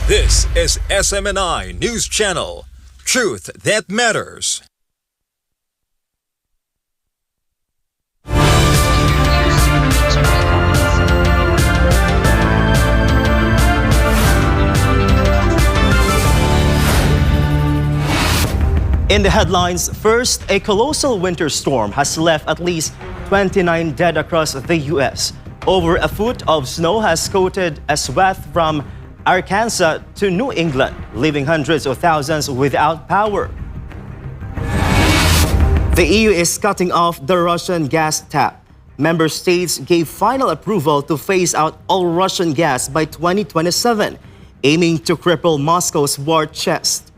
This is SMNI News Channel. Truth that matters. In the headlines, first, a colossal winter storm has left at least 29 dead across the U.S. Over a foot of snow has coated a swath from Arkansas to New England, leaving hundreds of thousands without power. The EU is cutting off the Russian gas tap. Member states gave final approval to phase out all Russian gas by 2027, aiming to cripple Moscow's war chest.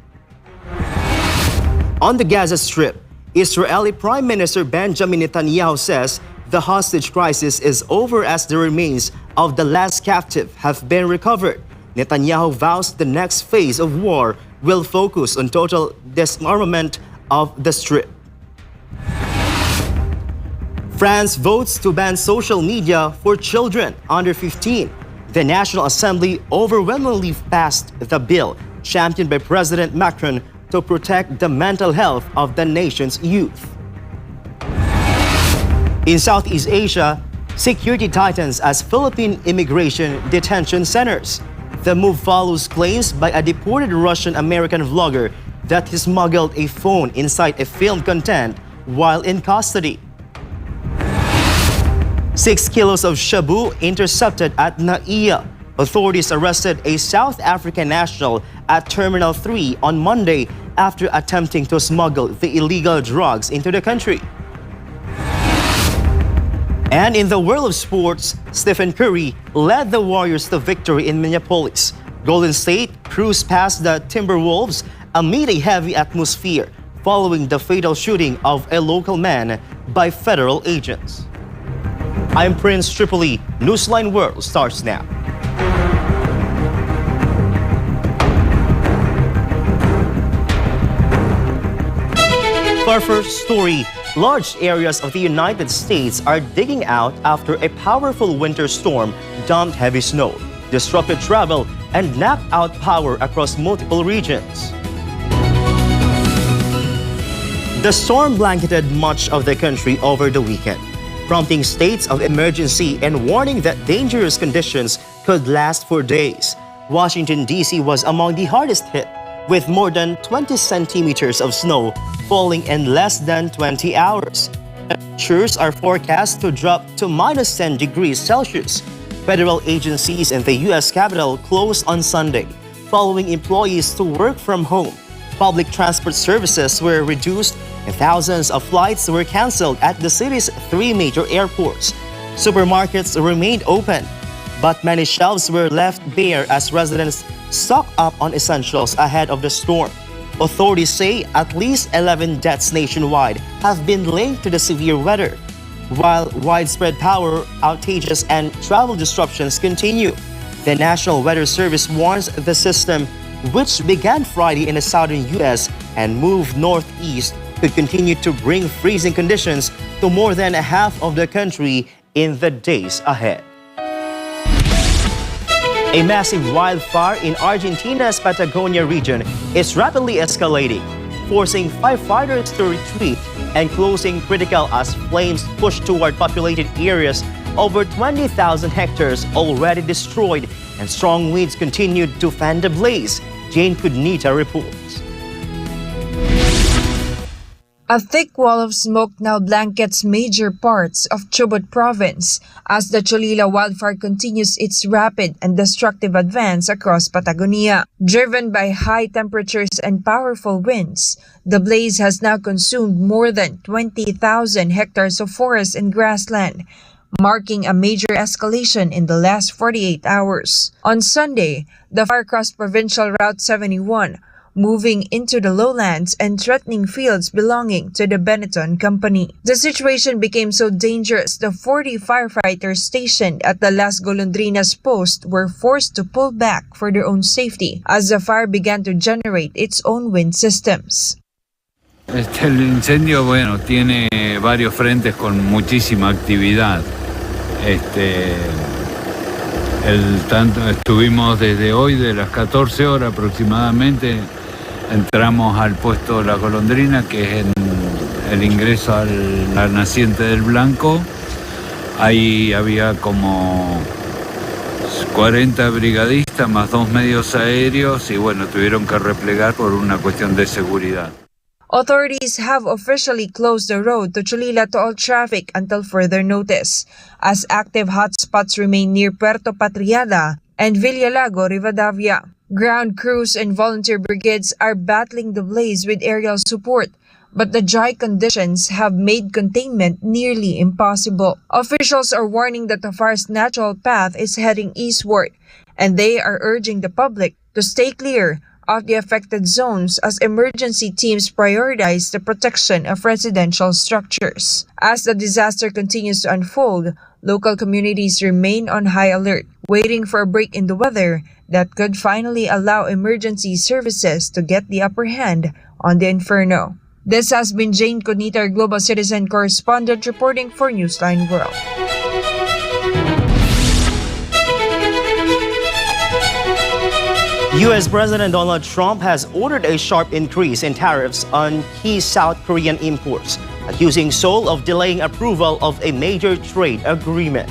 On the Gaza Strip, Israeli Prime Minister Benjamin Netanyahu says the hostage crisis is over as the remains of the last captive have been recovered. Netanyahu vows the next phase of war will focus on total disarmament of the Strip. France votes to ban social media for children under 15. The National Assembly overwhelmingly passed the bill, championed by President Macron, to protect the mental health of the nation's youth. In Southeast Asia, security tightens as Philippine immigration detention centers. The move follows claims by a deported Russian-American vlogger that he smuggled a phone inside a film content while in custody. 6 kilos of shabu intercepted at NAIA. Authorities arrested a South African national at Terminal 3 on Monday after attempting to smuggle the illegal drugs into the country. And in the world of sports, Stephen Curry led the Warriors to victory in Minneapolis. Golden State cruised past the Timberwolves amid a heavy atmosphere following the fatal shooting of a local man by federal agents. I'm Prince Tripoli. Newsline World starts now. For our first story, large areas of the United States are digging out after a powerful winter storm dumped heavy snow, disrupted travel, and knocked out power across multiple regions. The storm blanketed much of the country over the weekend, prompting states of emergency and warning that dangerous conditions could last for days. Washington, D.C. was among the hardest hit, with more than 20 centimeters of snow falling in less than 20 hours. Temperatures are forecast to drop to minus 10 degrees Celsius. Federal agencies in the U.S. Capitol closed on Sunday, following employees to work from home. Public transport services were reduced and thousands of flights were canceled at the city's 3 major airports. Supermarkets remained open, but many shelves were left bare as residents stocked up on essentials ahead of the storm. Authorities say at least 11 deaths nationwide have been linked to the severe weather, while widespread power outages and travel disruptions continue. The National Weather Service warns the system, which began Friday in the southern U.S. and moved northeast, could continue to bring freezing conditions to more than half of the country in the days ahead. A massive wildfire in Argentina's Patagonia region is rapidly escalating, forcing firefighters to retreat and closing critical as flames push toward populated areas. Over 20,000 hectares already destroyed, and strong winds continued to fan the blaze. Jane Kudnita reports. A thick wall of smoke now blankets major parts of Chubut province as the Cholila wildfire continues its rapid and destructive advance across Patagonia. Driven by high temperatures and powerful winds, the blaze has now consumed more than 20,000 hectares of forest and grassland, marking a major escalation in the last 48 hours. On Sunday, the fire crossed provincial Route 71, moving into the lowlands and threatening fields belonging to the Benetton Company. The situation became so dangerous, the 40 firefighters stationed at the Las Golondrinas post were forced to pull back for their own safety as the fire began to generate its own wind systems. El incendio, bueno, tiene varios frentes con muchísima actividad. Estuvimos desde hoy, de las 14 horas aproximadamente, entramos al puesto La Golondrina, que es el ingreso a la naciente del Blanco. Ahí había como 40 brigadistas más 2 medios aéreos y bueno, tuvieron que replegar por una cuestión de seguridad. Authorities have officially closed the road to Cholila to all traffic until further notice, as active hotspots remain near Puerto Patriada and Villalago, Rivadavia. Ground crews and volunteer brigades are battling the blaze with aerial support, but the dry conditions have made containment nearly impossible. Officials are warning that the fire's natural path is heading eastward, and they are urging the public to stay clear of the affected zones as emergency teams prioritize the protection of residential structures. As the disaster continues to unfold, local communities remain on high alert, waiting for a break in the weather that could finally allow emergency services to get the upper hand on the inferno. This has been Jane Conita, our Global Citizen correspondent, reporting for Newsline World. U.S. President Donald Trump has ordered a sharp increase in tariffs on key South Korean imports, accusing Seoul of delaying approval of a major trade agreement.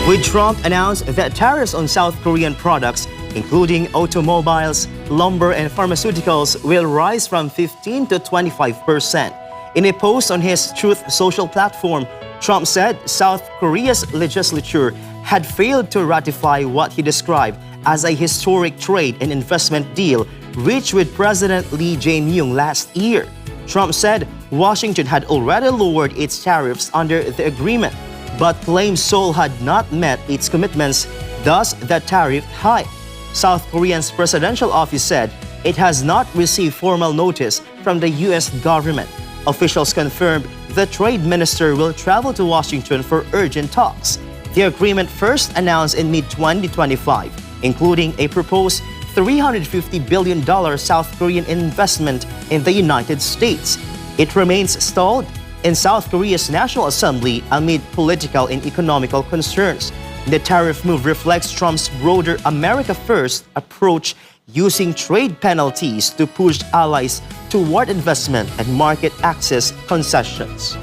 With Trump announced that tariffs on South Korean products, including automobiles, lumber, and pharmaceuticals, will rise from 15 to 25%. In a post on his Truth Social platform, Trump said South Korea's legislature had failed to ratify what he described as a historic trade and investment deal reached with President Lee Jae-myung last year. Trump said Washington had already lowered its tariffs under the agreement, but claimed Seoul had not met its commitments, thus the tariff hike. South Korea's presidential office said it has not received formal notice from the U.S. government. Officials confirmed the trade minister will travel to Washington for urgent talks. The agreement first announced in mid-2025, including a proposed $350 billion South Korean investment in the United States. It remains stalled in South Korea's National Assembly amid political and economical concerns. The tariff move reflects Trump's broader America First approach, using trade penalties to push allies toward investment and market access concessions.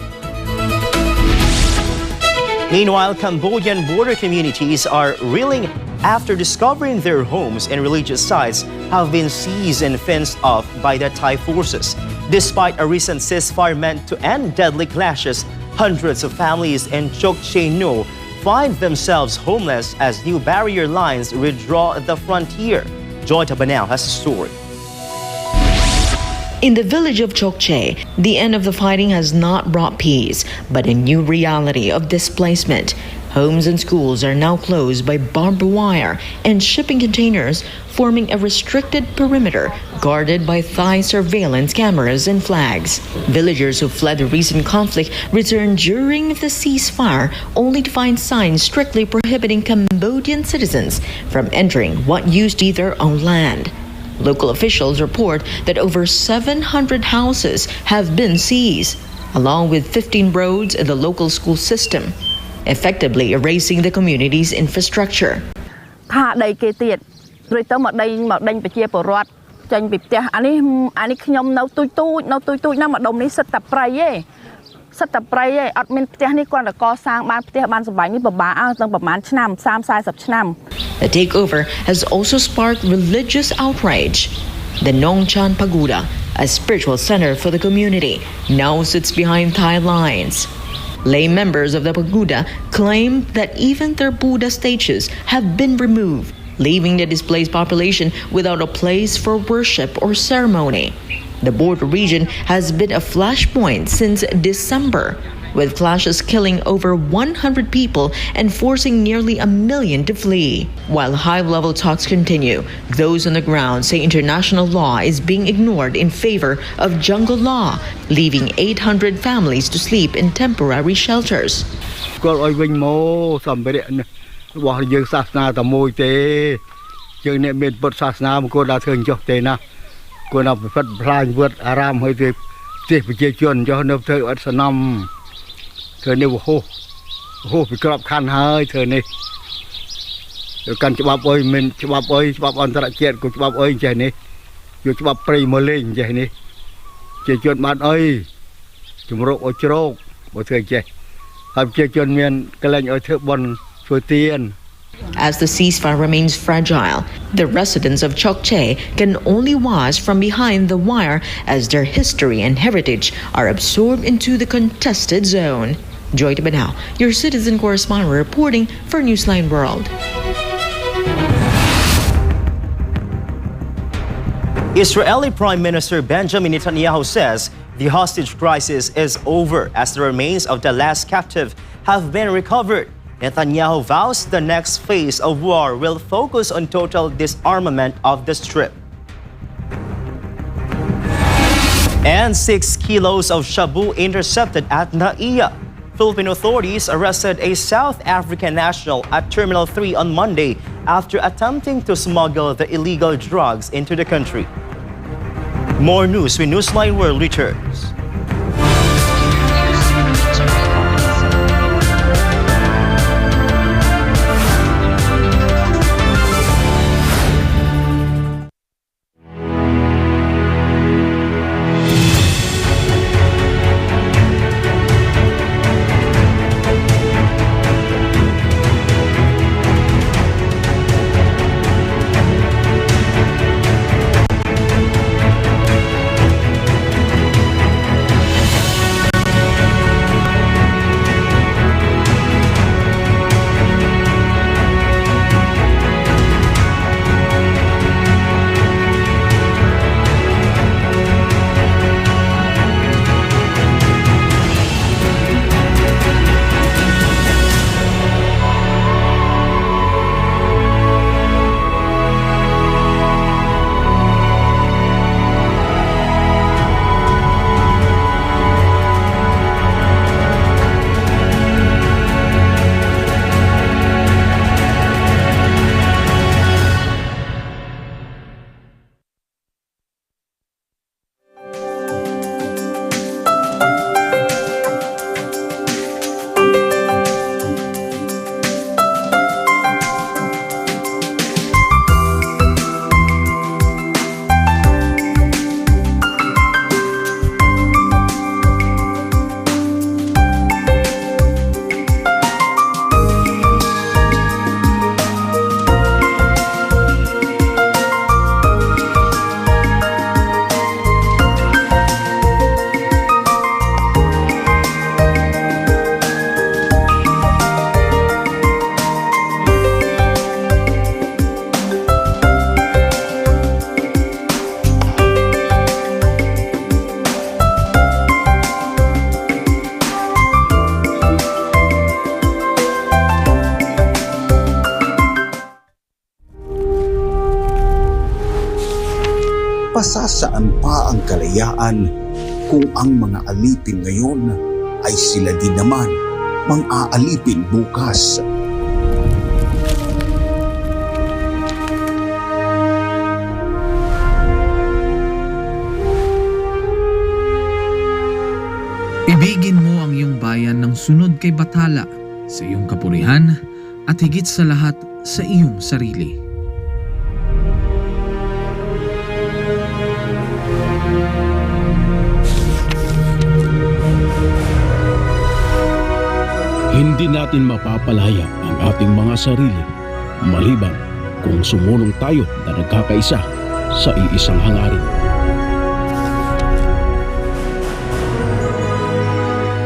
Meanwhile, Cambodian border communities are reeling after discovering their homes and religious sites have been seized and fenced off by the Thai forces. Despite a recent ceasefire meant to end deadly clashes, hundreds of families in Chok Che No find themselves homeless as new barrier lines withdraw at the frontier. Joy Tabanao has a story. In the village of Chokche, the end of the fighting has not brought peace, but a new reality of displacement. Homes and schools are now closed by barbed wire and shipping containers, forming a restricted perimeter guarded by Thai surveillance cameras and flags. Villagers who fled the recent conflict returned during the ceasefire only to find signs strictly prohibiting Cambodian citizens from entering what used to be their own land. Local officials report that over 700 houses have been seized, along with 15 roads in the local school system, effectively erasing the community's infrastructure. The takeover has also sparked religious outrage. The Nongchan Pagoda, a spiritual center for the community, now sits behind Thai lines. Lay members of the pagoda claim that even their Buddha statues have been removed, leaving the displaced population without a place for worship or ceremony. The border region has been a flashpoint since December, with clashes killing over 100 people and forcing nearly 1 million to flee. While high-level talks continue, those on the ground say international law is being ignored in favor of jungle law, leaving 800 families to sleep in temporary shelters. ពីក្របខ័ណ្ឌហើយធ្វើនេះកាន់ច្បាប់អើយមិនច្បាប់អើយច្បាប់អន្តរជាតិក៏ច្បាប់អើយចេះនេះយកច្បាប់ព្រៃមកលេងចេះនេះជាជនបានអើយជំរកអុយជ្រោកបើធ្វើចេះហើយជាជនមានកលែងអុយធ្វើបន់ធ្វើទៀន As the ceasefire remains fragile, the residents of Chokche can only watch from behind the wire as their history and heritage are absorbed into the contested zone. Joy Tabanao, your citizen correspondent reporting for Newsline World. Israeli Prime Minister Benjamin Netanyahu says the hostage crisis is over as the remains of the last captive have been recovered. Netanyahu vows the next phase of war will focus on total disarmament of the Strip. And 6 kilos of shabu intercepted at NAIA. Philippine authorities arrested a South African national at Terminal 3 on Monday after attempting to smuggle the illegal drugs into the country. More news when Newsline World returns. Pasasaan pa ang kalayaan kung ang mga alipin ngayon ay sila din naman mang-aalipin bukas. Ibigin mo ang iyong bayan ng sunod kay Bathala sa iyong kapurihan at higit sa lahat sa iyong sarili. Hindi natin mapapalaya ang ating mga sarili maliban kung sumulong tayo na nagkakaisa sa iisang hangarin.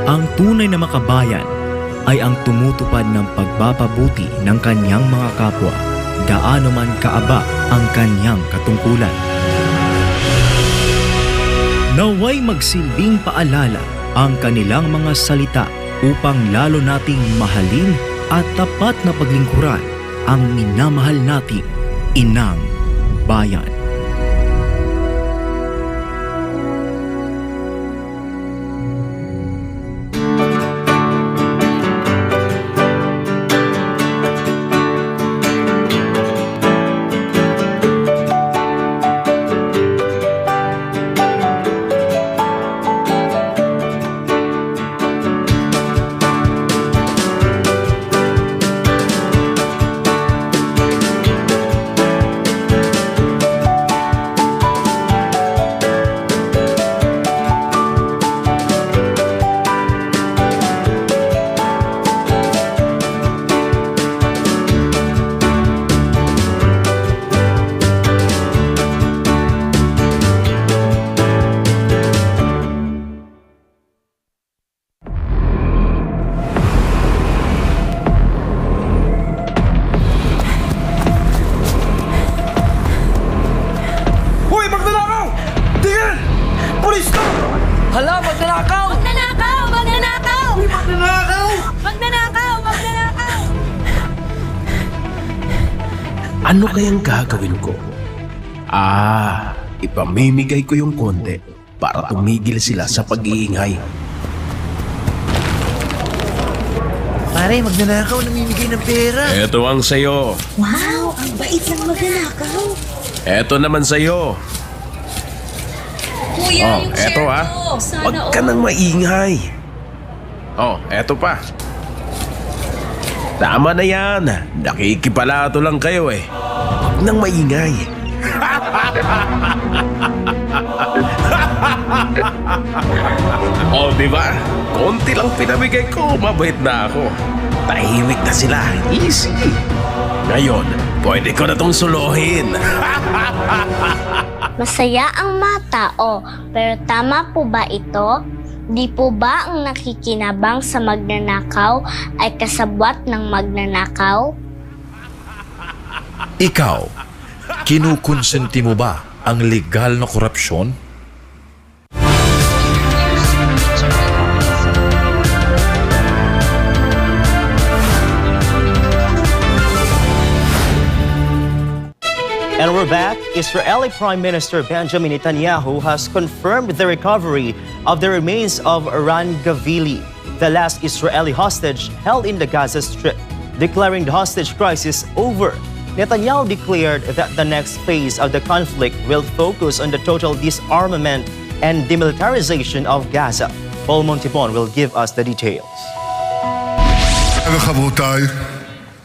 Ang tunay na makabayan ay ang tumutupad ng pagpapabuti ng kanyang mga kapwa, gaano man kaaba ang kanyang katungkulan. Naway magsilbing paalala ang kanilang mga salita upang lalo nating mahalin at tapat na paglingkuran ang minamahal nating inang bayan. Ano kayang gagawin ko? Ipamimigay ko yung konti para tumigil sila sa pag-iingay. Pare, magnanakaw, namimigay ng pera. Eto ang sayo. Wow, ang bait ng magnanakaw. Eto naman sayo. Kuya, yung eto share ko. Huwag ka nang maingay. Eto pa. Tama na yan. Nakikipalato lang kayo eh. Huwag nang maingay. Diba? Konti lang pinamigay ko, mabait na ako. Tahimik na sila. Easy. Ngayon, pwede ko na tong suluhin. Masaya ang mga tao, pero tama po ba ito? Di po ba ang nakikinabang sa magnanakaw ay kasabwat ng magnanakaw? Ikaw, kinukonsenti mo ba ang legal na korupsyon? And we're back. Israeli Prime Minister Benjamin Netanyahu has confirmed the recovery of the remains of Ran Gavili, the last Israeli hostage held in the Gaza Strip, declaring the hostage crisis over. Netanyahu declared that the next phase of the conflict will focus on the total disarmament and demilitarization of Gaza. Paul Montibon will give us the details.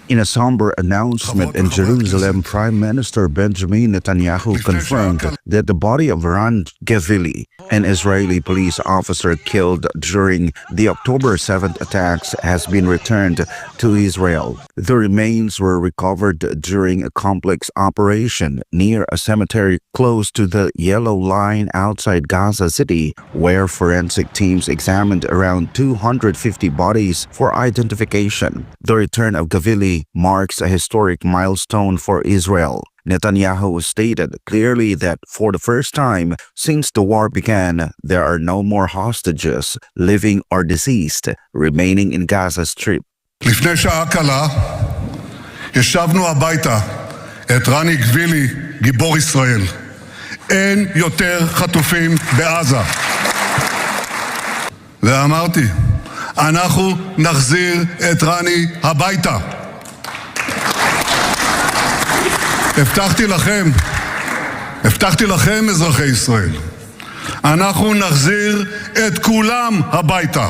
In a somber announcement in Jerusalem, Prime Minister Benjamin Netanyahu confirmed that the body of Ran Gavili, an Israeli police officer killed during the October 7th attacks, has been returned to Israel. The remains were recovered during a complex operation near a cemetery close to the Yellow Line outside Gaza City, where forensic teams examined around 250 bodies for identification. The return of Gavili marks a historic milestone for Israel. Netanyahu stated clearly that for the first time since the war began, there are no more hostages, living or deceased, remaining in Gaza Strip. לפני שעה קלה ישבנו הביתה את רני גבילי, גיבור ישראל. אין יותר חטופים בעזה. ואמרתי, אנחנו נחזיר את רני הביתה. הבטחתי לכם אזרחי ישראל, אנחנו נחזיר את כולם הביתה.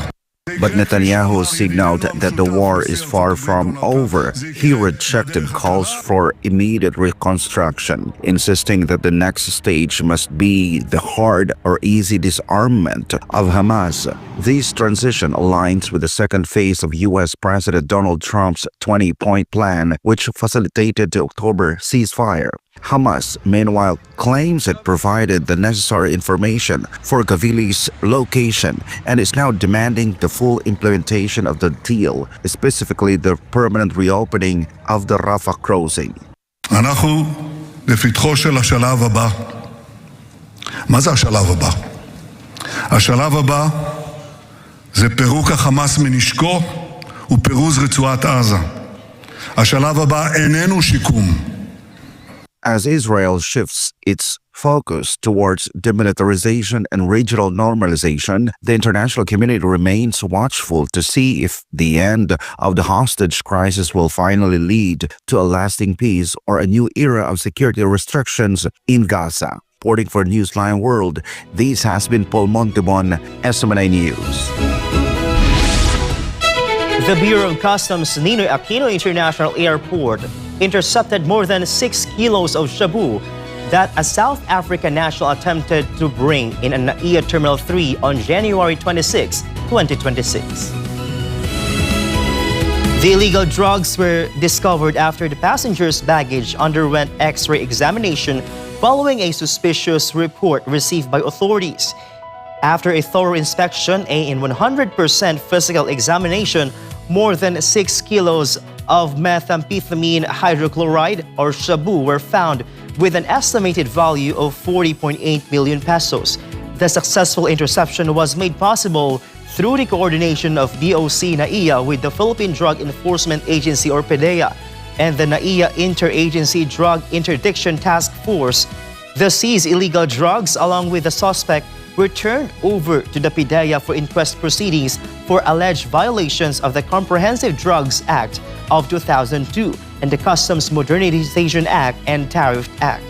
But Netanyahu signaled that the war is far from over. He rejected calls for immediate reconstruction, insisting that the next stage must be the hard or easy disarmament of Hamas. This transition aligns with the second phase of U.S. President Donald Trump's 20-point plan, which facilitated the October ceasefire. Hamas, meanwhile, claims it provided the necessary information for Gavili's location and is now demanding the full implementation of the deal, specifically the permanent reopening of the Rafah crossing. אנחנו לפתחו של השלב הבא. מה זה השלב הבא? השלב הבא זה פירוק החמאס מנשקו ופירוז רצועת עזה. השלב הבא איננו שיקום. As Israel shifts its focus towards demilitarization and regional normalization, the international community remains watchful to see if the end of the hostage crisis will finally lead to a lasting peace or a new era of security restrictions in Gaza. Reporting for Newsline World, this has been Paul Montibon, SMNI News. The Bureau of Customs Ninoy Aquino International Airport intercepted more than 6 kilos of shabu that a South African national attempted to bring in a NAIA Terminal 3 on January 26, 2026. The illegal drugs were discovered after the passenger's baggage underwent X-ray examination following a suspicious report received by authorities. After a thorough inspection and 100% physical examination, more than 6 kilos of methamphetamine hydrochloride or shabu were found with an estimated value of 40.8 million pesos. The successful interception was made possible through the coordination of BOC NAIA with the Philippine Drug Enforcement Agency or PDEA. and the NAIA Interagency Drug Interdiction Task Force, the seized illegal drugs along with the suspect were turned over to the PDEA for inquest proceedings for alleged violations of the Comprehensive Drugs Act of 2002 and the Customs Modernization Act and Tariff Act.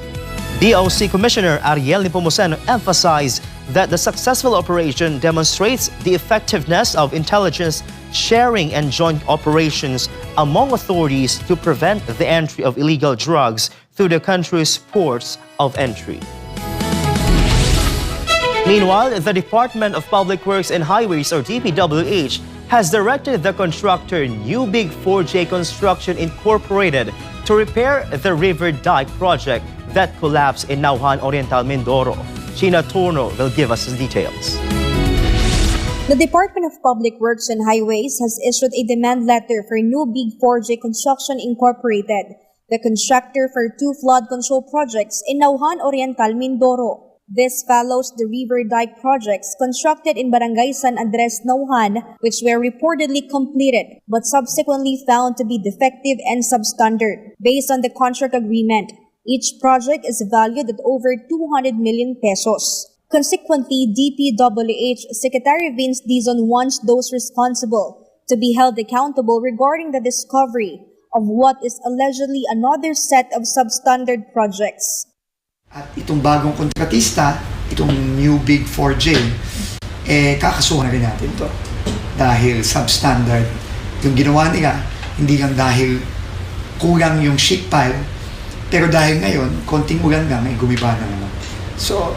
BOC Commissioner Ariel Nepomuceno emphasized that the successful operation demonstrates the effectiveness of intelligence sharing and joint operations among authorities to prevent the entry of illegal drugs through the country's ports of entry. Meanwhile, the Department of Public Works and Highways, or DPWH, has directed the contractor New Big 4J Construction Incorporated to repair the River Dike project that collapsed in Nauhan Oriental, Mindoro. Sheena Torno will give us the details. The Department of Public Works and Highways has issued a demand letter for New Big 4J Construction Incorporated, the contractor for 2 flood control projects in Nauhan Oriental, Mindoro. This follows the River Dike projects constructed in Barangay San Andres, Nauhan, which were reportedly completed but subsequently found to be defective and substandard. Based on the contract agreement, each project is valued at over 200 million pesos. Consequently, DPWH Secretary Vince Dizon wants those responsible to be held accountable regarding the discovery of what is allegedly another set of substandard projects. At itong bagong kontratista, itong New Big 4J, kakasuhan na rin natin ito. Dahil substandard yung ginawa nila, hindi lang dahil kulang yung sheet pile, pero dahil ngayon, konting ulan lang, ay gumiba na naman. So,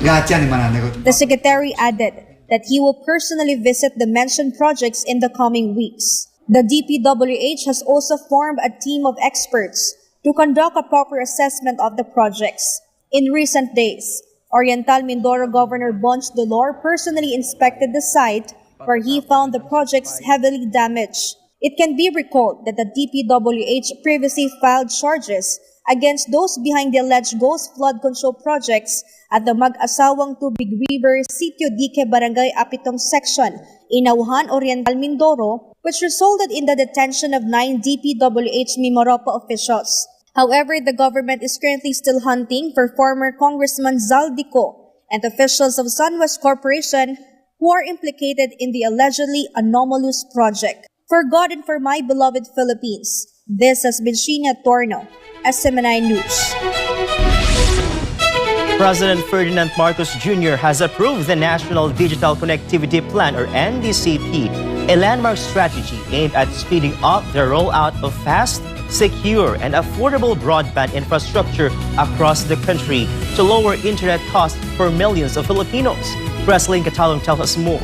lahat yan ay mananagot. The Secretary added that he will personally visit the mentioned projects in the coming weeks. The DPWH has also formed a team of experts to conduct a proper assessment of the projects. In recent days, Oriental Mindoro Governor Bonch Dolor personally inspected the site where he found the projects heavily damaged. It can be recalled that the DPWH previously filed charges against those behind the alleged ghost flood control projects at the Mag-asawang Tubig River Sitio Dique Barangay Apitong section in Nauhan Oriental, Mindoro, which resulted in the detention of 9 DPWH Mimaropa officials. However, the government is currently still hunting for former Congressman Zaldico and officials of Sunwest Corporation who are implicated in the allegedly anomalous project. For God and for my beloved Philippines, this has been Sheena Torno, SMNI News. President Ferdinand Marcos Jr. has approved the National Digital Connectivity Plan, or NDCP, a landmark strategy aimed at speeding up the rollout of fast, secure, and affordable broadband infrastructure across the country to lower internet costs for millions of Filipinos. Presley Catalong tells us more.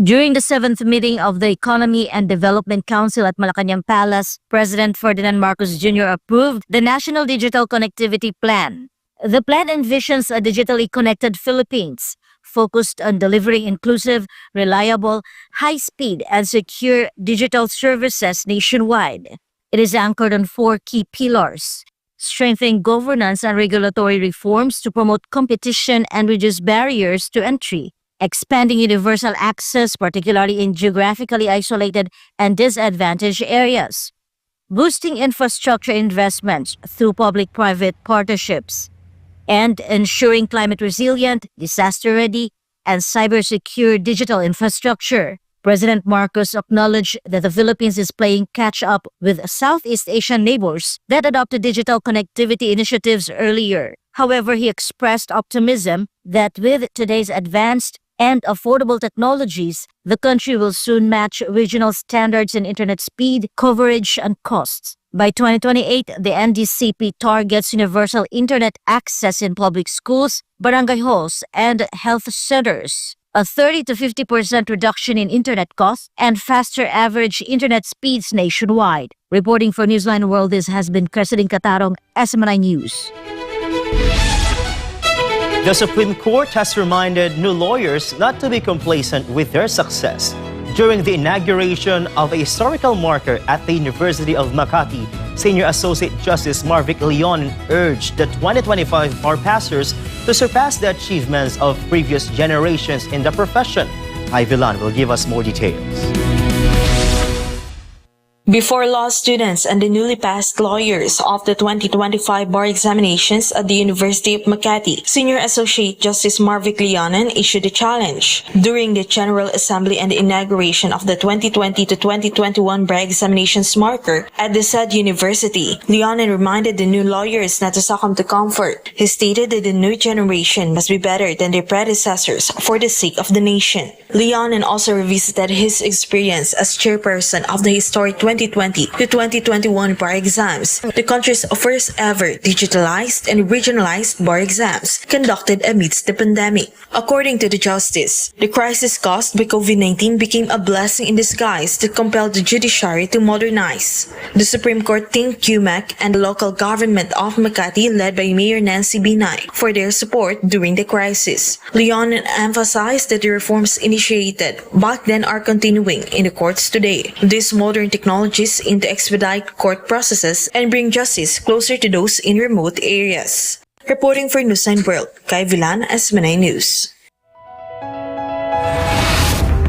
During the 7th meeting of the Economy and Development Council at Malacanang Palace, President Ferdinand Marcos Jr. approved the National Digital Connectivity Plan. The plan envisions a digitally connected Philippines, focused on delivering inclusive, reliable, high-speed, and secure digital services nationwide. It is anchored on 4 key pillars: strengthening governance and regulatory reforms to promote competition and reduce barriers to entry, expanding universal access, particularly in geographically isolated and disadvantaged areas, boosting infrastructure investments through public-private partnerships, and ensuring climate-resilient, disaster-ready, and cyber-secure digital infrastructure. President Marcos acknowledged that the Philippines is playing catch-up with Southeast Asian neighbors that adopted digital connectivity initiatives earlier. However, he expressed optimism that with today's advanced and affordable technologies, the country will soon match regional standards in internet speed, coverage, and costs. By 2028, the NDCP targets universal internet access in public schools, barangay halls, and health centers, a 30 to 50% reduction in internet costs, and faster average internet speeds nationwide. Reporting for Newsline World, this has been Cresceline Catarong, SMNI News. The Supreme Court has reminded new lawyers not to be complacent with their success. During the inauguration of a historical marker at the University of Makati, Senior Associate Justice Marvic Leon urged the 2025 bar passers to surpass the achievements of previous generations in the profession. Ivilan will give us more details. Before law students and the newly passed lawyers of the 2025 bar examinations at the University of Makati, Senior Associate Justice Marvic Leonen issued a challenge. During the General Assembly and the inauguration of the 2020 to 2021 bar examinations marker at the said university, Leonen reminded the new lawyers not to succumb to comfort. He stated that the new generation must be better than their predecessors for the sake of the nation. Leonen also revisited his experience as chairperson of the historic 2020 to 2021 bar exams, the country's first ever digitalized and regionalized bar exams conducted amidst the pandemic. According to the justice, the crisis caused by COVID-19 became a blessing in disguise that compelled the judiciary to modernize. The Supreme Court thanked QMAC and the local government of Makati led by Mayor Nancy Binay for their support during the crisis. Leonen emphasized that the reforms initiated back then are continuing in the courts today. These modern technologies aim to expedite court processes and bring justice closer to those in remote areas. Reporting for Newsline World, Kai Villan, SMNI News.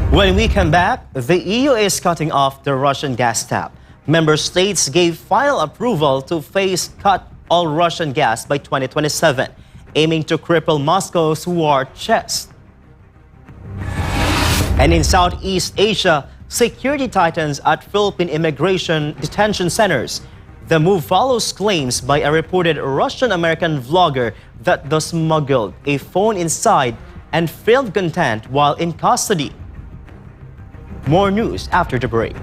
When we come back, the EU is cutting off the Russian gas tap. Member states gave final approval to phase cut all Russian gas by 2027, aiming to cripple Moscow's war chest. And in Southeast Asia, security tightens at Philippine immigration detention centers. The move follows claims by a reported Russian-American vlogger that they smuggled a phone inside and filmed content while in custody. More news after the break.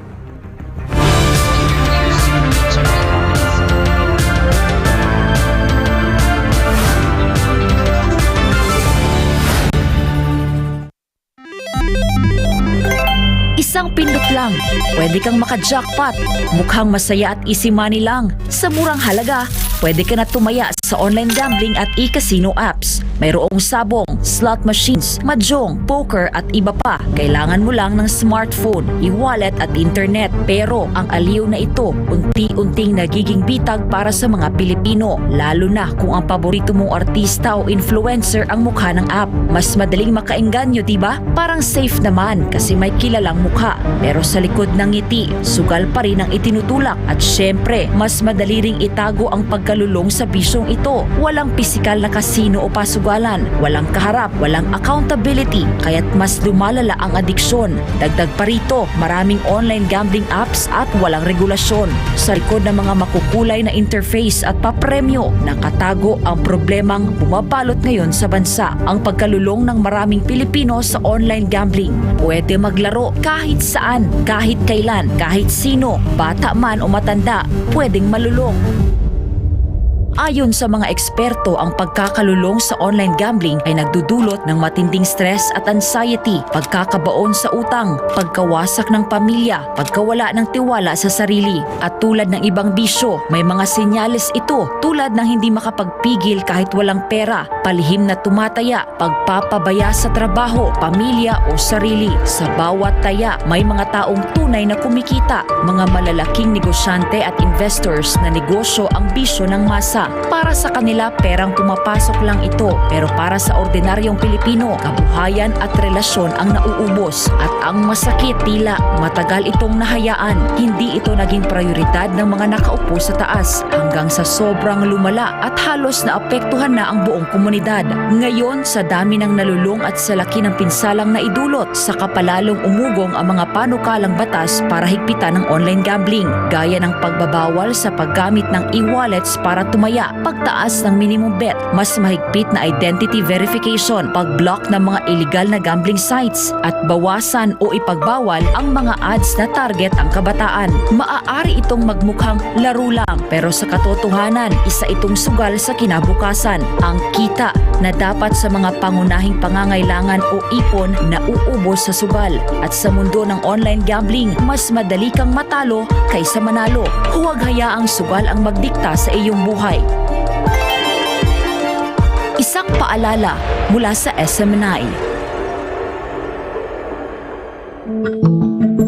Isang pindot lang, pwede kang maka-jackpot. Mukhang masaya at easy money lang. Sa murang halaga, pwede ka na tumaya sa online gambling at e-casino apps. Mayroong sabong, slot machines, mahjong, poker at iba pa. Kailangan mo lang ng smartphone, e-wallet at internet. Pero ang aliw na ito, unti-unting nagiging bitag para sa mga Pilipino. Lalo na kung ang paborito mong artista o influencer ang mukha ng app. Mas madaling makaengganyo, diba? Parang safe naman kasi may kilalang mukha. Pero sa likod ng ngiti, sugal pa rin ang itinutulak. At syempre, mas madali ring itago ang pagkalulong sa bisyong ito. Walang pisikal na kasino o pasugalan, walang kaharap, walang accountability, kaya't mas lumalala ang adiksyon. Dagdag pa rito, maraming online gambling apps at walang regulasyon. Sa likod ng mga makukulay na interface at papremyo, nakatago ang problemang bumabalot ngayon sa bansa. Ang pagkalulong ng maraming Pilipino sa online gambling. Pwede maglaro kahit saan, kahit kailan, kahit sino, bata man o matanda, pwedeng malulong. Ayon sa mga eksperto, ang pagkakalulong sa online gambling ay nagdudulot ng matinding stress at anxiety, pagkakabaon sa utang, pagkawasak ng pamilya, pagkawala ng tiwala sa sarili. At tulad ng ibang bisyo, may mga senyales ito tulad ng hindi makapagpigil kahit walang pera, palihim na tumataya, pagpapabaya sa trabaho, pamilya o sarili. Sa bawat taya, may mga taong tunay na kumikita, mga malalaking negosyante at investors na negosyo ang bisyo ng masa. Para sa kanila, perang pumapasok lang ito. Pero para sa ordinaryong Pilipino, kabuhayan at relasyon ang nauubos. At ang masakit, tila matagal itong nahayaan. Hindi ito naging prioridad ng mga nakaupo sa taas hanggang sa sobrang lumala at halos naapektuhan na ang buong komunidad. Ngayon, sa dami ng nalulong at sa laki ng pinsalang naidulot, sa kapalalong umugong ang mga panukalang batas para higpitan ng online gambling, gaya ng pagbabawal sa paggamit ng e-wallets para tumaya, pagtaas ng minimum bet, mas mahigpit na identity verification, pag-block ng mga illegal na gambling sites, at bawasan o ipagbawal ang mga ads na target ang kabataan. Maaari itong magmukhang laro lang, pero sa katotohanan, isa itong sugal sa kinabukasan. Ang kita na dapat sa mga pangunahing pangangailangan o ipon na uubos sa sugal. At sa mundo ng online gambling, mas madali kang matalo kaysa manalo. Huwag hayaang sugal ang magdikta sa iyong buhay. Isang paalala mula sa SMNI.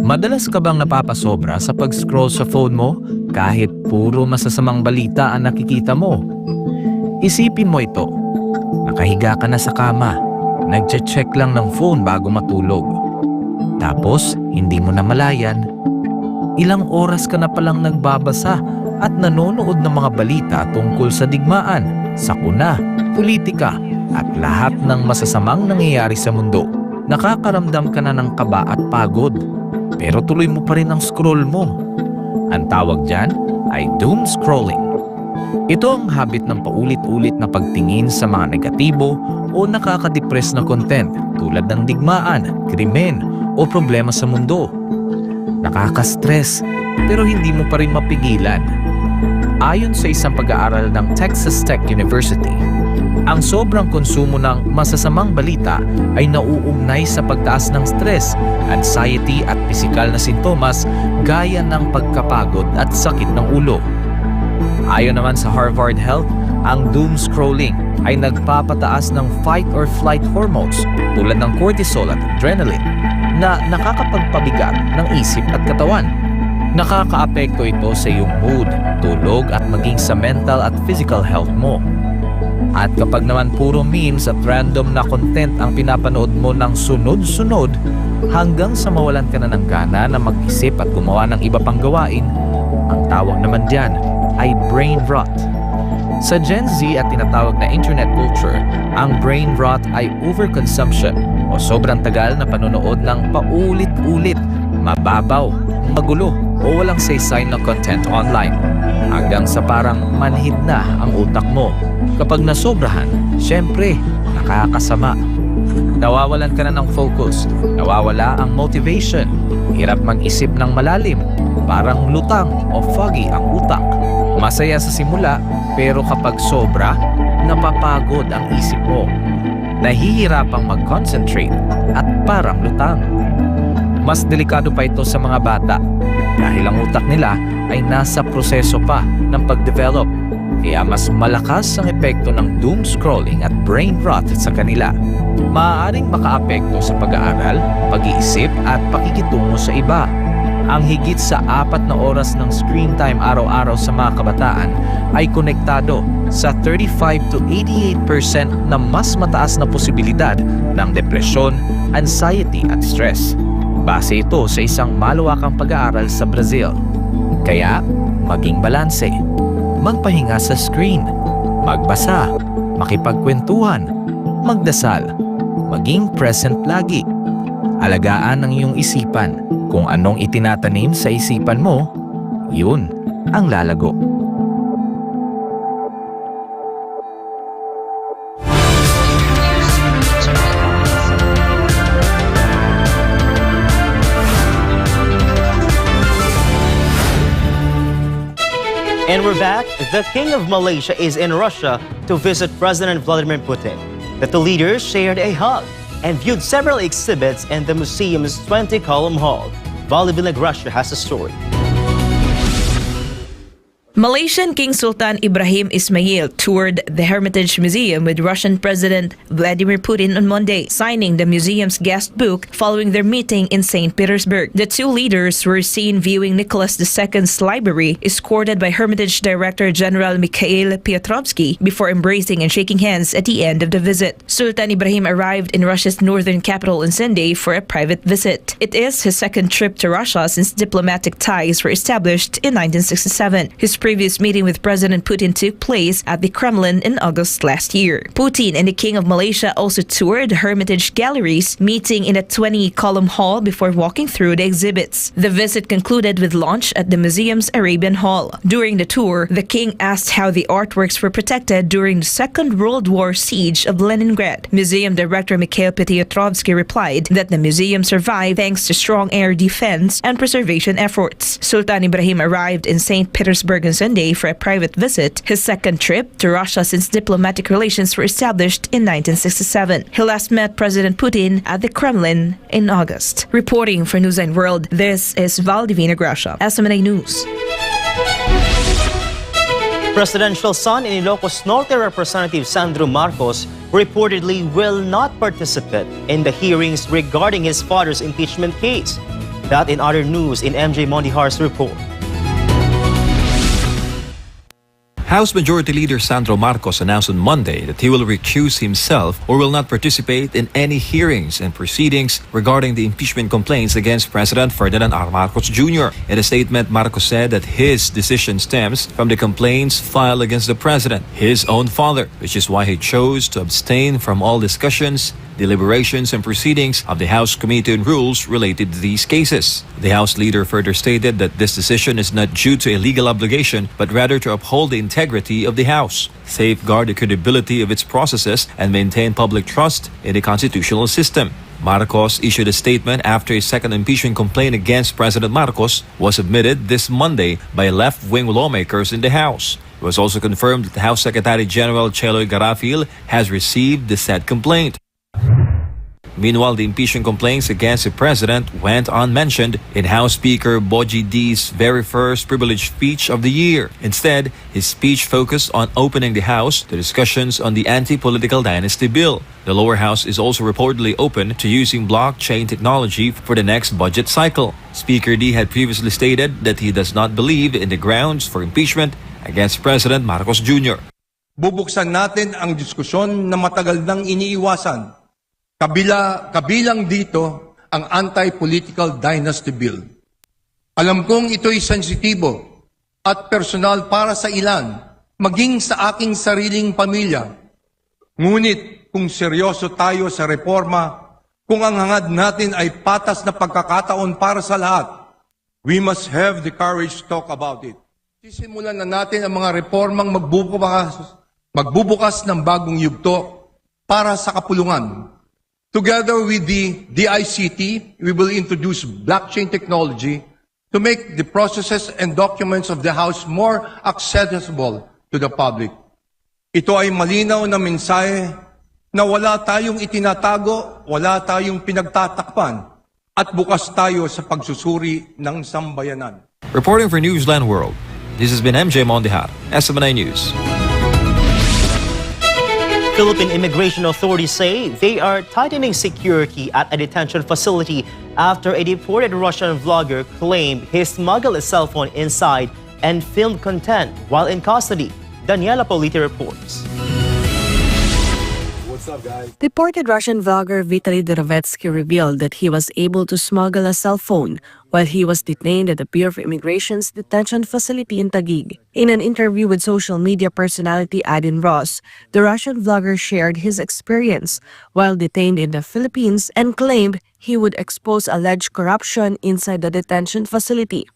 Madalas ka bang napapasobra sa pag-scroll sa phone mo kahit puro masasamang balita ang nakikita mo? Isipin mo ito. Nakahiga ka na sa kama, nagche-check lang ng phone bago matulog. Tapos, hindi mo namalayan, Ilang oras ka na palang nagbabasa at nanonood ng mga balita tungkol sa digmaan, sakuna, politika at lahat ng masasamang nangyayari sa mundo. Nakakaramdam ka na ng kaba at pagod, pero tuloy mo pa rin ang scroll mo. Ang tawag dyan ay doom scrolling. Ito ang habit ng paulit-ulit na pagtingin sa mga negatibo o nakaka-depress na content tulad ng digmaan, krimen o problema sa mundo. Nakaka-stress pero hindi mo pa rin mapigilan. Ayon sa isang pag-aaral ng Texas Tech University, ang sobrang konsumo ng masasamang balita ay nauugnay sa pagtaas ng stress, anxiety at pisikal na sintomas gaya ng pagkapagod at sakit ng ulo. Ayon naman sa Harvard Health, ang doom scrolling ay nagpapataas ng fight or flight hormones tulad ng cortisol at adrenaline na nakakapagpabigat ng isip at katawan. Nakakaapekto ito sa iyong mood, tulog at maging sa mental at physical health mo. At kapag naman puro memes at random na content ang pinapanood mo ng sunod-sunod hanggang sa mawalan ka na ng gana na mag-isip at gumawa ng iba pang gawain, ang tawag naman diyan ay brain rot. Sa Gen Z at tinatawag na internet culture, ang brain rot ay overconsumption o sobrang tagal na panonood ng paulit-ulit, mababaw, magulo o walang saysay na content online hanggang sa parang manhid na ang utak mo. Kapag nasobrahan, syempre, nakakasama. Nawawalan ka na ng focus, nawawala ang motivation, hirap mag-isip ng malalim, parang lutang o foggy ang utak. Masaya sa simula, pero kapag sobra, napapagod ang isip mo. Nahihirapang mag-concentrate at parang lutang. Mas delikado pa ito sa mga bata dahil ang utak nila ay nasa proseso pa ng pag-develop. Kaya mas malakas ang epekto ng doom scrolling at brain rot sa kanila. Maaaring makaapekto sa pag-aaral, pag-iisip at pakikitungo sa iba. Ang higit sa 4 na oras ng screen time araw-araw sa mga kabataan ay konektado sa 35 to 88% na mas mataas na posibilidad ng depresyon, anxiety at stress. Base ito sa isang malawakang pag-aaral sa Brazil. Kaya, maging balanse. Magpahinga sa screen, magbasa, makipagkwentuhan, magdasal, maging present lagi. Alagaan ang iyong isipan. Kung anong itinatanim sa isipan mo, yun ang lalago. And we're back. The King of Malaysia is in Russia to visit President Vladimir Putin. The two leaders shared a hug and viewed several exhibits in the museum's 20-column hall. Vali Villagrasha has a story. Malaysian King Sultan Ibrahim Ismail toured the Hermitage Museum with Russian President Vladimir Putin on Monday, signing the museum's guest book following their meeting in St. Petersburg. The two leaders were seen viewing Nicholas II's library, escorted by Hermitage Director General Mikhail Piotrovsky, before embracing and shaking hands at the end of the visit. Sultan Ibrahim arrived in Russia's northern capital on Sunday for a private visit. It is his second trip to Russia since diplomatic ties were established in 1967. His previous meeting with President Putin took place at the Kremlin in August last year. Putin and the King of Malaysia also toured Hermitage galleries, meeting in a 20-column hall before walking through the exhibits. The visit concluded with lunch at the museum's Arabian Hall. During the tour, the king asked how the artworks were protected during the Second World War siege of Leningrad. Museum Director Mikhail Piotrovsky replied that the museum survived thanks to strong air defense and preservation efforts. Sultan Ibrahim arrived in St. Petersburg on Sunday for a private visit, his second trip to Russia since diplomatic relations were established in 1967. He last met President Putin at the Kremlin in August. Reporting for Newsline World, this is Valdivina Gracia, SMNA News. Presidential son in Ilocos Norte Representative Sandro Marcos reportedly will not participate in the hearings regarding his father's impeachment case. That in other news in MJ Mondijar's report. House Majority Leader Sandro Marcos announced on Monday that he will recuse himself or will not participate in any hearings and proceedings regarding the impeachment complaints against President Ferdinand R. Marcos Jr. In a statement, Marcos said that his decision stems from the complaints filed against the president, his own father, which is why he chose to abstain from all discussions, deliberations, and proceedings of the House Committee on Rules related to these cases. The House leader further stated that this decision is not due to a legal obligation, but rather to uphold the integrity of the House, safeguard the credibility of its processes, and maintain public trust in the constitutional system. Marcos issued a statement after a second impeachment complaint against President Marcos was submitted this Monday by left-wing lawmakers in the House. It was also confirmed that the House Secretary General Cheloy Garafil has received the said complaint. Meanwhile, the impeachment complaints against the president went unmentioned in House Speaker Boji D's very first privileged speech of the year. Instead, his speech focused on opening the House to discussions on the anti-political dynasty bill. The lower house is also reportedly open to using blockchain technology for the next budget cycle. Speaker D had previously stated that he does not believe in the grounds for impeachment against President Marcos Jr. Bubuksan natin ang diskusyon na matagal nang iniiwasan. Kabilang dito ang anti-political dynasty bill. Alam kong ito'y sensitibo at personal para sa ilan, maging sa aking sariling pamilya. Ngunit kung seryoso tayo sa reforma, kung ang hangad natin ay patas na pagkakataon para sa lahat, we must have the courage to talk about it. Sisimulan na natin ang mga reformang magbubukas ng bagong yugto para sa kapulungan. Together with the DICT, we will introduce blockchain technology to make the processes and documents of the House more accessible to the public. Ito ay malinaw na mensahe na wala tayong itinatago, wala tayong pinagtatakpan, at bukas tayo sa pagsusuri ng sambayanan. Reporting for Newsline World, this has been MJ Mondihar, SMNI News. Philippine immigration authorities say they are tightening security at a detention facility after a deported Russian vlogger claimed he smuggled a cell phone inside and filmed content while in custody. Daniela Politi reports. What's up, guys? Deported Russian vlogger Vitaly Dorovetsky revealed that he was able to smuggle a cell phone while he was detained at the Bureau of Immigration's detention facility in Taguig. In an interview with social media personality Adin Ross, the Russian vlogger shared his experience while detained in the Philippines and claimed he would expose alleged corruption inside the detention facility.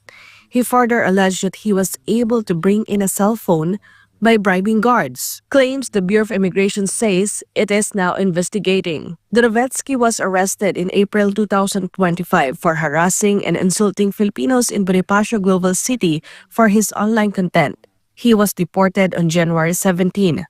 He further alleged that he was able to bring in a cell phone by bribing guards, claims the Bureau of Immigration says it is now investigating. Dorovetsky was arrested in April 2025 for harassing and insulting Filipinos in Bonifacio Global City for his online content. He was deported on January 17.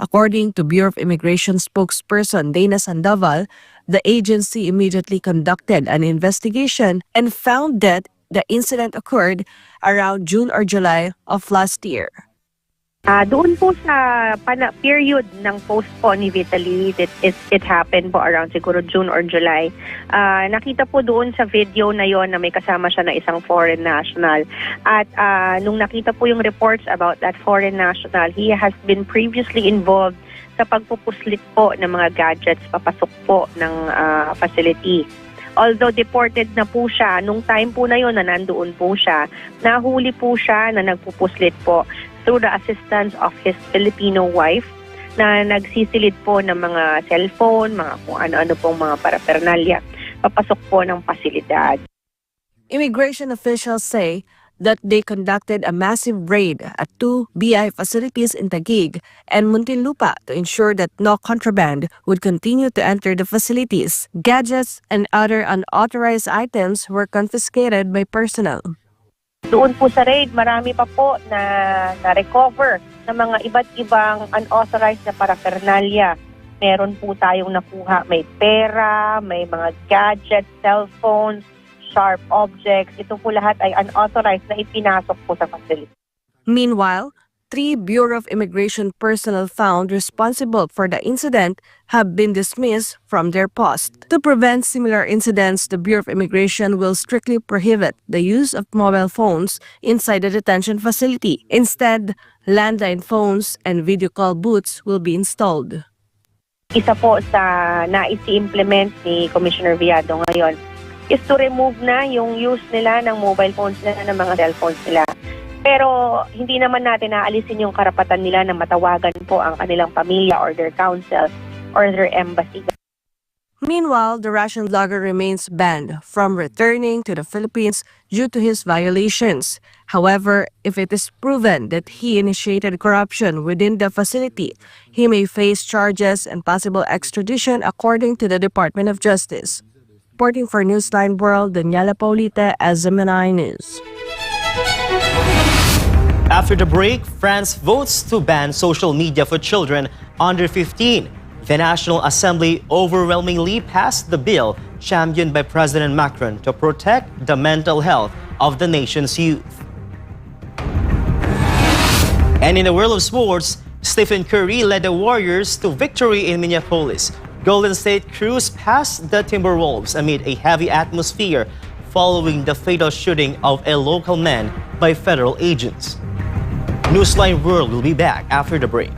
According to Bureau of Immigration spokesperson Dana Sandoval, the agency immediately conducted an investigation and found that the incident occurred around June or July of last year. Doon po sa period ng post po ni Vitaly, it happened po around siguro June or July. Nakita po doon sa video na yon na may kasama siya na isang foreign national. At nung nakita po yung reports about that foreign national, he has been previously involved sa pagpupuslit po ng mga gadgets papasok po ng facility. Although deported na po siya, nung time po na yon na nandoon po siya, nahuli po siya na nagpupuslit po through the assistance of his Filipino wife na nagsisilid po ng mga cellphone, mga kung ano-ano pong mga paraphernalia, papasok po ng pasilidad. Immigration officials say that they conducted a massive raid at 2 BI facilities in Taguig and Muntinlupa to ensure that no contraband would continue to enter the facilities. Gadgets and other unauthorized items were confiscated by personnel. Doon po sa raid, marami pa po na recover ng mga iba't ibang unauthorized na paraphernalia. Meron po tayong nakuha, may pera, may mga gadgets, cellphones, sharp objects. Ito po lahat ay unauthorized na ipinasok po sa facility. Meanwhile, 3 Bureau of Immigration personnel found responsible for the incident have been dismissed from their post. To prevent similar incidents, the Bureau of Immigration will strictly prohibit the use of mobile phones inside the detention facility. Instead, landline phones and video call booths will be installed. Isa po sa nais i-implement ni Commissioner Viado ngayon is to remove na yung use nila ng mobile phones nila, ng mga cellphones nila. Pero hindi naman natin naalisin yung karapatan nila na matawagan po ang kanilang pamilya or their council or their embassy. Meanwhile, the Russian vlogger remains banned from returning to the Philippines due to his violations. However, if it is proven that he initiated corruption within the facility, he may face charges and possible extradition according to the Department of Justice. Reporting for Newsline World, Daniela Paulita, SMNI News. After the break, France votes to ban social media for children under 15. The National Assembly overwhelmingly passed the bill championed by President Macron to protect the mental health of the nation's youth. And in the world of sports, Stephen Curry led the Warriors to victory in Minneapolis. Golden State cruised past the Timberwolves amid a heavy atmosphere following the fatal shooting of a local man by federal agents. Newsline World will be back after the break.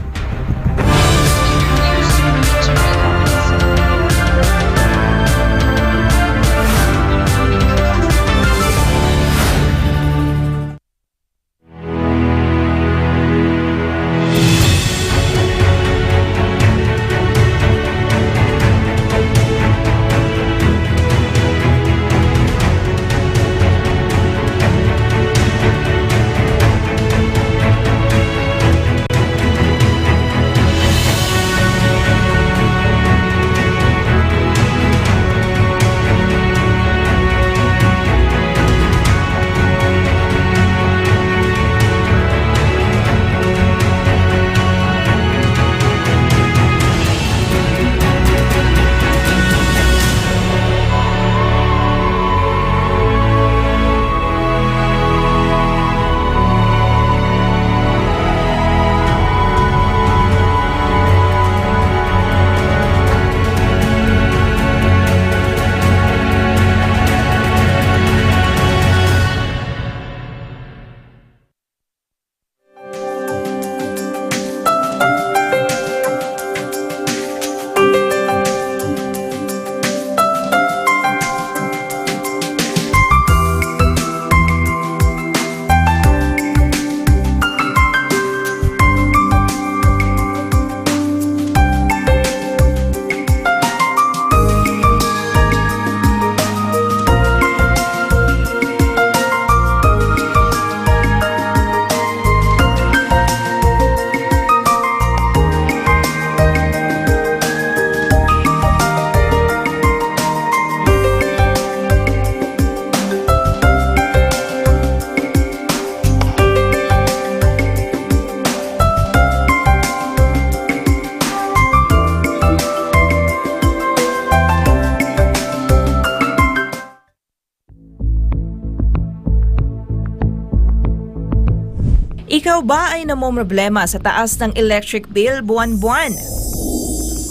Ikaw ba ay namomroblema sa taas ng electric bill buwan-buwan?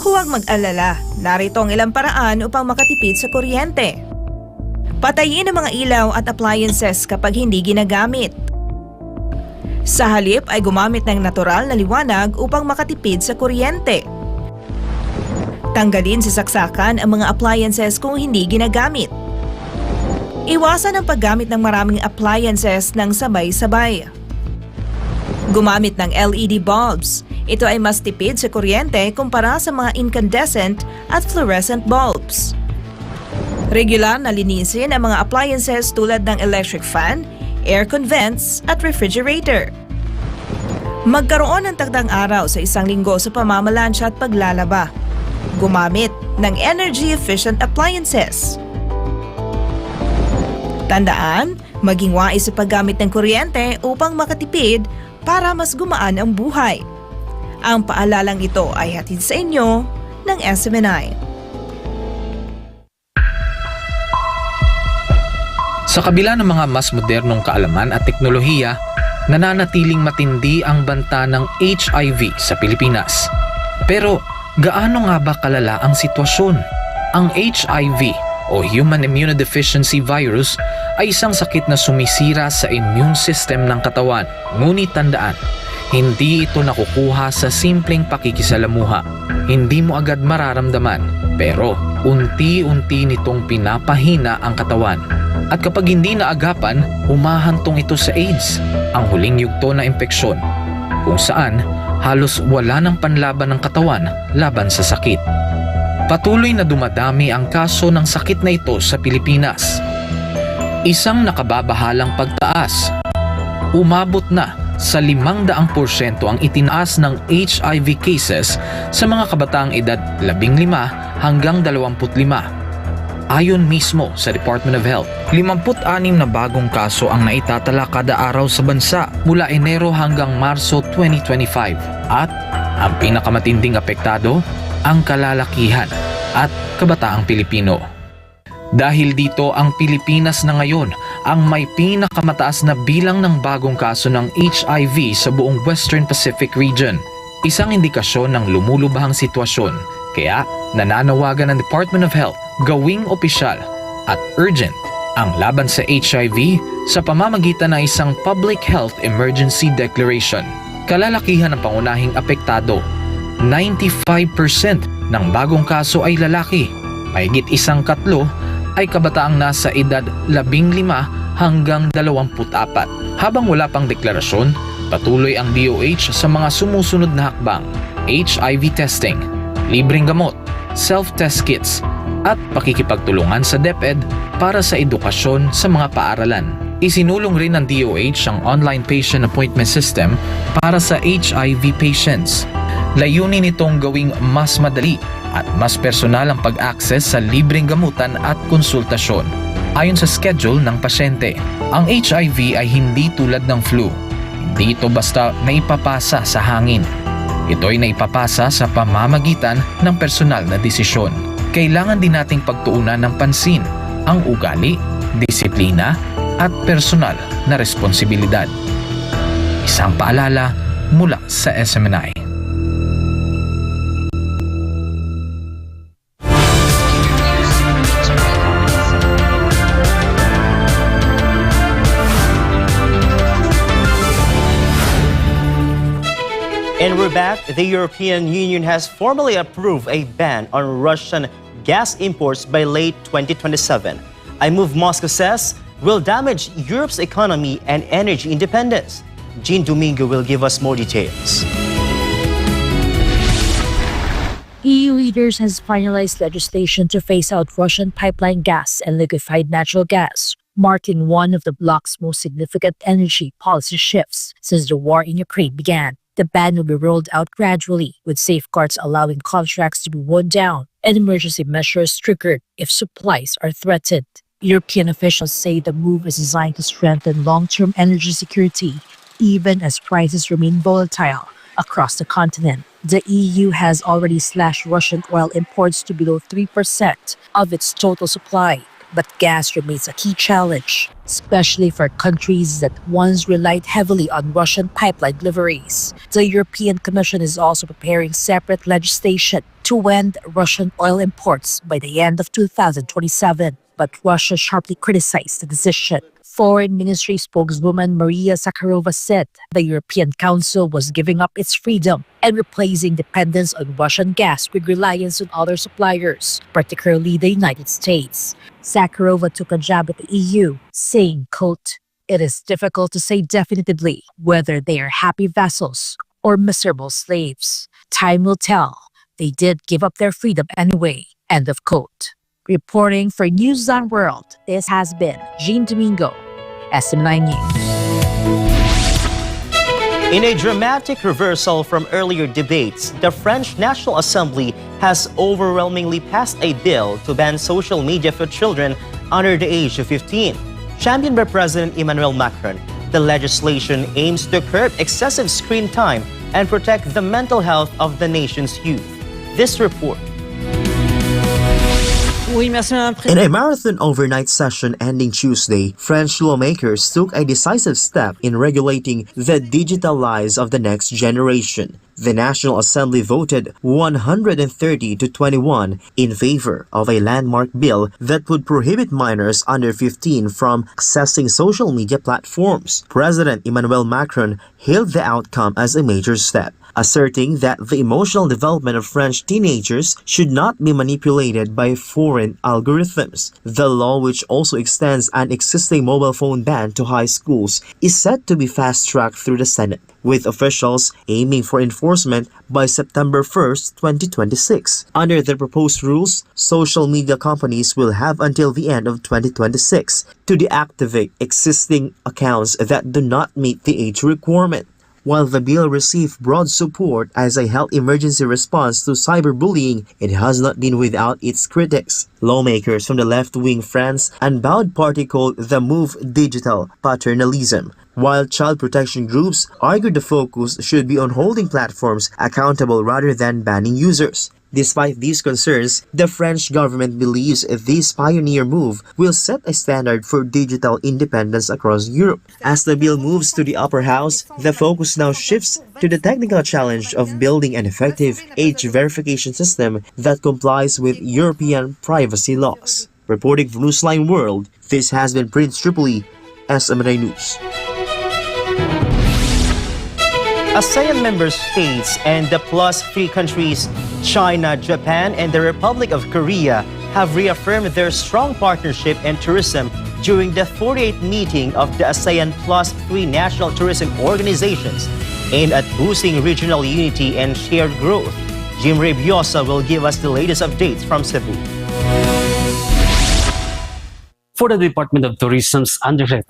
Huwag mag-alala, narito ang ilang paraan upang makatipid sa kuryente. Patayin ang mga ilaw at appliances kapag hindi ginagamit. Sa halip ay gumamit ng natural na liwanag upang makatipid sa kuryente. Tanggalin sa saksakan ang mga appliances kung hindi ginagamit. Iwasan ang paggamit ng maraming appliances ng sabay-sabay. Gumamit ng LED bulbs. Ito ay mas tipid sa kuryente kumpara sa mga incandescent at fluorescent bulbs. Regular na linisin ang mga appliances tulad ng electric fan, aircon vents at refrigerator. Magkaroon ng takdang araw sa isang linggo sa pamamalansya at paglalaba. Gumamit ng energy-efficient appliances. Tandaan, maging wais sa paggamit ng kuryente upang makatipid para mas gumaan ang buhay. Ang paalalang ito ay hatid sa inyo ng SMNI. Sa kabila ng mga mas modernong kaalaman at teknolohiya, nananatiling matindi ang banta ng HIV sa Pilipinas. Pero gaano nga ba kalala ang sitwasyon? Ang HIV o Human Immunodeficiency Virus ay isang sakit na sumisira sa immune system ng katawan. Ngunit tandaan, hindi ito nakukuha sa simpleng pakikisalamuha. Hindi mo agad mararamdaman, pero unti-unti nitong pinapahina ang katawan. At kapag hindi naagapan, humahantong ito sa AIDS, ang huling yugto na impeksyon, kung saan halos wala ng panlaban ng katawan laban sa sakit. Patuloy na dumadami ang kaso ng sakit na ito sa Pilipinas. Isang nakababahalang pagtaas. Umabot na sa 500% ang itinaas ng HIV cases sa mga kabataang edad 15 hanggang 25. Ayon mismo sa Department of Health, 56 na bagong kaso ang naitatala kada araw sa bansa mula Enero hanggang Marso 2025. At ang pinakamatinding apektado, ang kalalakihan at kabataang Pilipino. Dahil dito, ang Pilipinas na ngayon ang may pinakamataas na bilang ng bagong kaso ng HIV sa buong Western Pacific region. Isang indikasyon ng lumulubhang sitwasyon. Kaya nananawagan ng Department of Health gawing opisyal at urgent ang laban sa HIV sa pamamagitan ng isang Public Health Emergency Declaration. Kalalakihan ng pangunahing apektado. 95% ng bagong kaso ay lalaki. Mahigit 1/3 ay kabataang nasa edad 15 hanggang 24. Habang wala pang deklarasyon, patuloy ang DOH sa mga sumusunod na hakbang: HIV testing, libreng gamot, self-test kits, at pakikipagtulungan sa DepEd para sa edukasyon sa mga paaralan. Isinulong rin ng DOH ang online patient appointment system para sa HIV patients. Layunin nitong gawing mas madali at mas personal ang pag-access sa libreng gamutan at konsultasyon. Ayon sa schedule ng pasyente, ang HIV ay hindi tulad ng flu. Hindi ito basta naipapasa sa hangin. Ito ay naipapasa sa pamamagitan ng personal na desisyon. Kailangan din nating pagtuunan ng pansin ang ugali, disiplina, at personal na responsibilidad. Isang paalala mula sa SMNI. And we're back. The European Union has formally approved a ban on Russian gas imports by late 2027. A move Moscow says will damage Europe's economy and energy independence. Jean Domingo will give us more details. EU leaders has finalized legislation to phase out Russian pipeline gas and liquefied natural gas, marking one of the bloc's most significant energy policy shifts since the war in Ukraine began. The ban will be rolled out gradually, with safeguards allowing contracts to be wound down and emergency measures triggered if supplies are threatened. European officials say the move is designed to strengthen long-term energy security, even as prices remain volatile across the continent. The EU has already slashed Russian oil imports to below 3% of its total supply. But gas remains a key challenge, especially for countries that once relied heavily on Russian pipeline deliveries. The European Commission is also preparing separate legislation to end Russian oil imports by the end of 2027. But Russia sharply criticized the decision. Foreign Ministry spokeswoman Maria Zakharova said the European Council was giving up its freedom and replacing dependence on Russian gas with reliance on other suppliers, particularly the United States. Zakharova took a jab at the EU, saying, quote, "It is difficult to say definitively whether they are happy vassals or miserable slaves. Time will tell. They did give up their freedom anyway." End of quote. Reporting for Newsline World, this has been Jean Domingo, SM9 News. In a dramatic reversal from earlier debates, the French National Assembly has overwhelmingly passed a bill to ban social media for children under the age of 15. Championed by President Emmanuel Macron, the legislation aims to curb excessive screen time and protect the mental health of the nation's youth. This report. In a marathon overnight session ending Tuesday, French lawmakers took a decisive step in regulating the digital lives of the next generation. The National Assembly voted 130 to 21 in favor of a landmark bill that would prohibit minors under 15 from accessing social media platforms. President Emmanuel Macron hailed the outcome as a major step, asserting that the emotional development of French teenagers should not be manipulated by foreign algorithms. The law, which also extends an existing mobile phone ban to high schools, is set to be fast-tracked through the Senate, with officials aiming for enforcement by September 1st, 2026. Under the proposed rules, social media companies will have until the end of 2026 to deactivate existing accounts that do not meet the age requirement. While the bill received broad support as a health emergency response to cyberbullying, it has not been without its critics. Lawmakers from the left-wing France Unbound party called the move digital paternalism, while child protection groups argued the focus should be on holding platforms accountable rather than banning users. Despite these concerns, the French government believes this pioneer move will set a standard for digital independence across Europe. As the bill moves to the upper house, the focus now shifts to the technical challenge of building an effective age verification system that complies with European privacy laws. Reporting from Newsline World, this has been Prince Tripoli, SMNA News. ASEAN member states and the +3 countries, China, Japan, and the Republic of Korea, have reaffirmed their strong partnership in tourism during the 48th meeting of the ASEAN +3 national tourism organizations aimed at boosting regional unity and shared growth. Jim Rebiosa will give us the latest updates from Cebu. For the Department of Tourism's Undersecretary